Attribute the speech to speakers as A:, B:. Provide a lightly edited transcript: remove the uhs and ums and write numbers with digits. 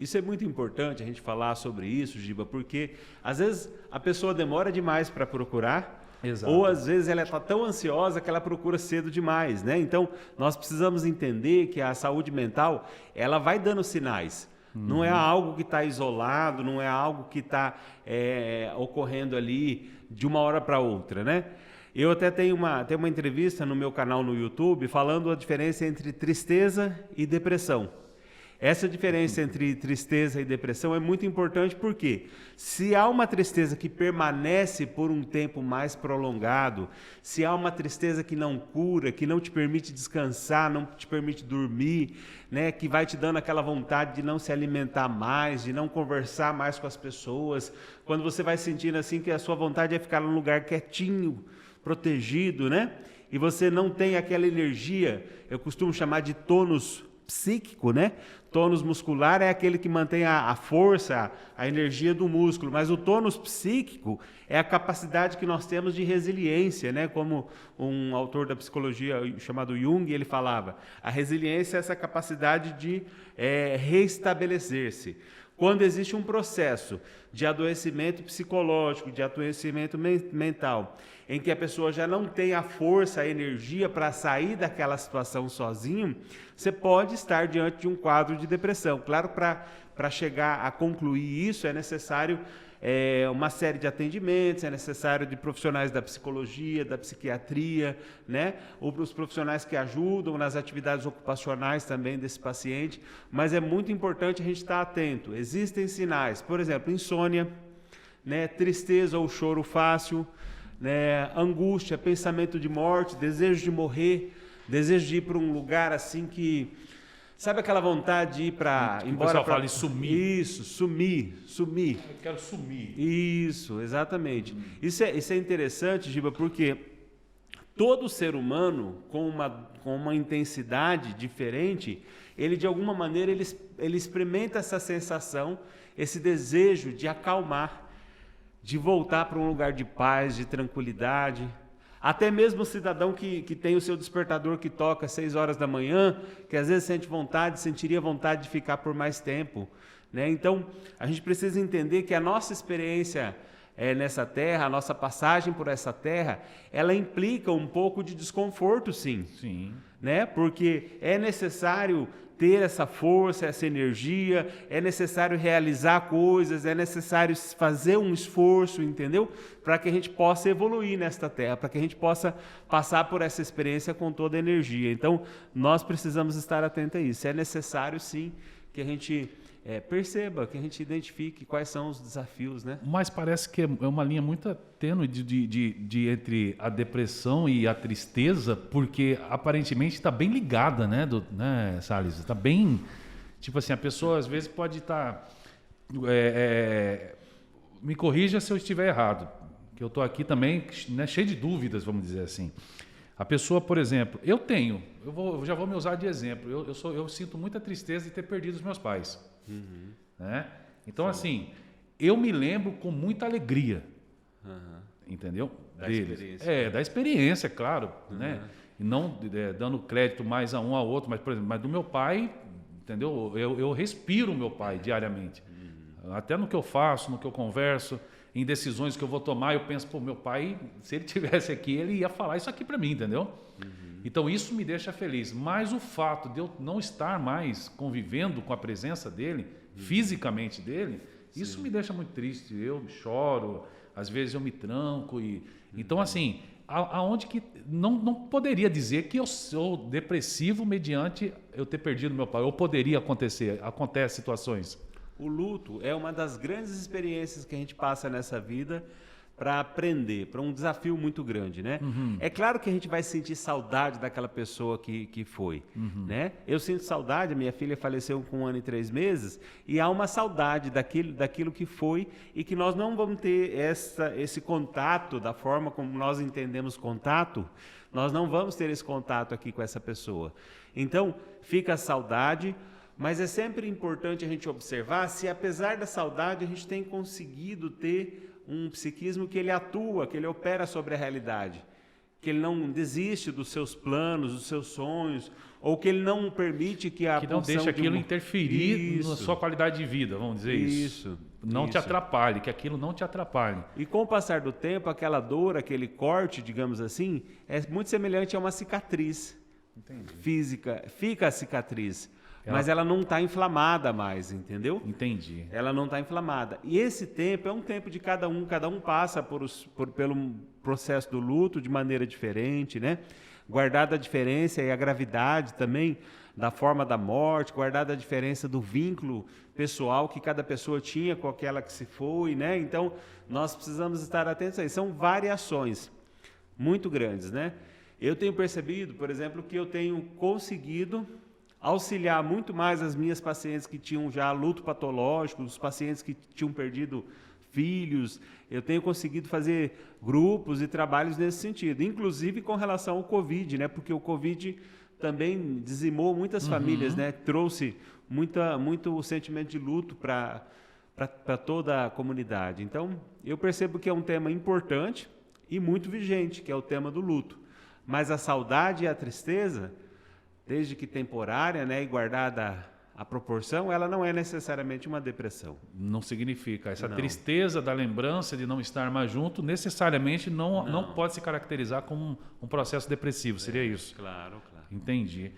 A: Isso é muito importante a gente falar sobre isso, Giba, porque às vezes a pessoa demora demais para procurar.
B: Exato.
A: Ou às vezes ela está tão ansiosa que ela procura cedo demais, né? Então nós precisamos entender que a saúde mental ela vai dando sinais. Não é algo que está isolado, não é algo que está ocorrendo ali de uma hora para outra, né? Eu até tenho uma entrevista no meu canal no YouTube falando a diferença entre tristeza e depressão. Essa diferença entre tristeza e depressão é muito importante porque se há uma tristeza que permanece por um tempo mais prolongado, se há uma tristeza que não cura, que não te permite descansar, não te permite dormir, né, que vai te dando aquela vontade de não se alimentar mais, de não conversar mais com as pessoas, quando você vai sentindo assim que a sua vontade é ficar num lugar quietinho, protegido, né? E você não tem aquela energia, eu costumo chamar de tônus psíquico, né? Tônus muscular é aquele que mantém a força, a energia do músculo, mas o tônus psíquico é a capacidade que nós temos de resiliência, né? Como um autor da psicologia chamado Jung, ele falava, a resiliência é essa capacidade de reestabelecer-se. Quando existe um processo de adoecimento psicológico, de adoecimento mental, em que a pessoa já não tem a força, a energia para sair daquela situação sozinho, você pode estar diante de um quadro de depressão. Claro, para chegar a concluir isso é necessário uma série de atendimentos, é necessário de profissionais da psicologia, da psiquiatria, né? Ou os profissionais que ajudam nas atividades ocupacionais também desse paciente, mas é muito importante a gente estar atento. Existem sinais, por exemplo, insônia, né? Tristeza ou choro fácil, né? Angústia, pensamento de morte, desejo de morrer, desejo de ir para um lugar assim que... Sabe aquela vontade de ir para...
B: O pessoal fala em sumir.
A: Isso, sumir.
B: Eu quero sumir.
A: Isso, exatamente. Isso é interessante, Giba, porque todo ser humano, com uma intensidade diferente, ele de alguma maneira ele experimenta essa sensação, esse desejo de acalmar, de voltar para um lugar de paz, de tranquilidade. Até mesmo o cidadão que tem o seu despertador que toca às 6 horas da manhã, que às vezes sentiria vontade de ficar por mais tempo, né? Então, a gente precisa entender que a nossa experiência nessa terra, a nossa passagem por essa terra, ela implica um pouco de desconforto, sim.
B: Sim.
A: Né? Porque é necessário ter essa força, essa energia, é necessário realizar coisas, é necessário fazer um esforço, entendeu? Para que a gente possa evoluir nesta terra, para que a gente possa passar por essa experiência com toda a energia. Então, nós precisamos estar atentos a isso. É necessário, sim, que a gente perceba, que a gente identifique quais são os desafios, né?
B: Mas parece que é uma linha muito tênue de entre a depressão e a tristeza, porque aparentemente está bem ligada, né, Salles? Está bem... Tipo assim, a pessoa às vezes pode estar... me corrija se eu estiver errado, que eu estou aqui também, né, cheio de dúvidas, vamos dizer assim. A pessoa, por exemplo, eu já vou me usar de exemplo, eu sinto muita tristeza de ter perdido os meus pais.
A: Uhum.
B: Né? Então, assim, eu me lembro com muita alegria, entendeu?
A: Da
B: deles.
A: experiência.
B: Da experiência, claro, né? E não dando crédito mais a um ao outro, mas, por exemplo, do meu pai, entendeu? Eu respiro o meu pai diariamente. Até no que eu faço, no que eu converso, em decisões que eu vou tomar, eu penso, pô, meu pai, se ele tivesse aqui, ele ia falar isso aqui para mim, entendeu? Então isso me deixa feliz, mas o fato de eu não estar mais convivendo com a presença dele, fisicamente dele, isso me deixa muito triste. Eu choro, às vezes eu me tranco então assim, aonde que não poderia dizer que eu sou depressivo mediante eu ter perdido meu pai, ou poderia acontece situações.
A: O luto é uma das grandes experiências que a gente passa nessa vida para aprender, para um desafio muito grande, né? É claro que a gente vai sentir saudade daquela pessoa que foi, né? Eu sinto saudade, minha filha faleceu com 1 ano e 3 meses, e há uma saudade daquilo que foi, e que nós não vamos ter esse contato da forma como nós entendemos contato, nós não vamos ter esse contato aqui com essa pessoa. Então, fica a saudade, mas é sempre importante a gente observar se, apesar da saudade, a gente tem conseguido ter um psiquismo que ele atua, que ele opera sobre a realidade, que ele não desiste dos seus planos, dos seus sonhos, ou que ele não permite que a
B: que não deixa aquilo interferir na sua qualidade de vida, vamos dizer isso. Não te atrapalhe, que aquilo não te atrapalhe.
A: E com o passar do tempo, aquela dor, aquele corte, digamos assim, é muito semelhante a uma cicatriz física. Fica a cicatriz, mas ela não está inflamada mais, entendeu?
B: Entendi.
A: Ela não está inflamada. E esse tempo é um tempo de cada um passa pelo processo do luto de maneira diferente, né? Guardada a diferença e a gravidade também da forma da morte, guardada a diferença do vínculo pessoal que cada pessoa tinha com aquela que se foi, né? Então, nós precisamos estar atentos a isso. São variações muito grandes, né? Eu tenho percebido, por exemplo, que eu tenho conseguido auxiliar muito mais as minhas pacientes que tinham já luto patológico, os pacientes que tinham perdido filhos. Eu tenho conseguido fazer grupos e trabalhos nesse sentido, inclusive com relação ao Covid, né? Porque o Covid também dizimou muitas famílias, né? Trouxe muito sentimento de luto para toda a comunidade. Então, eu percebo que é um tema importante e muito vigente, que é o tema do luto. Mas a saudade e a tristeza, desde que temporária, né, e guardada a proporção, ela não é necessariamente uma depressão.
B: Não significa. Essa tristeza da lembrança de não estar mais junto, necessariamente não pode se caracterizar como um processo depressivo, seria isso?
A: Claro.
B: Entendi.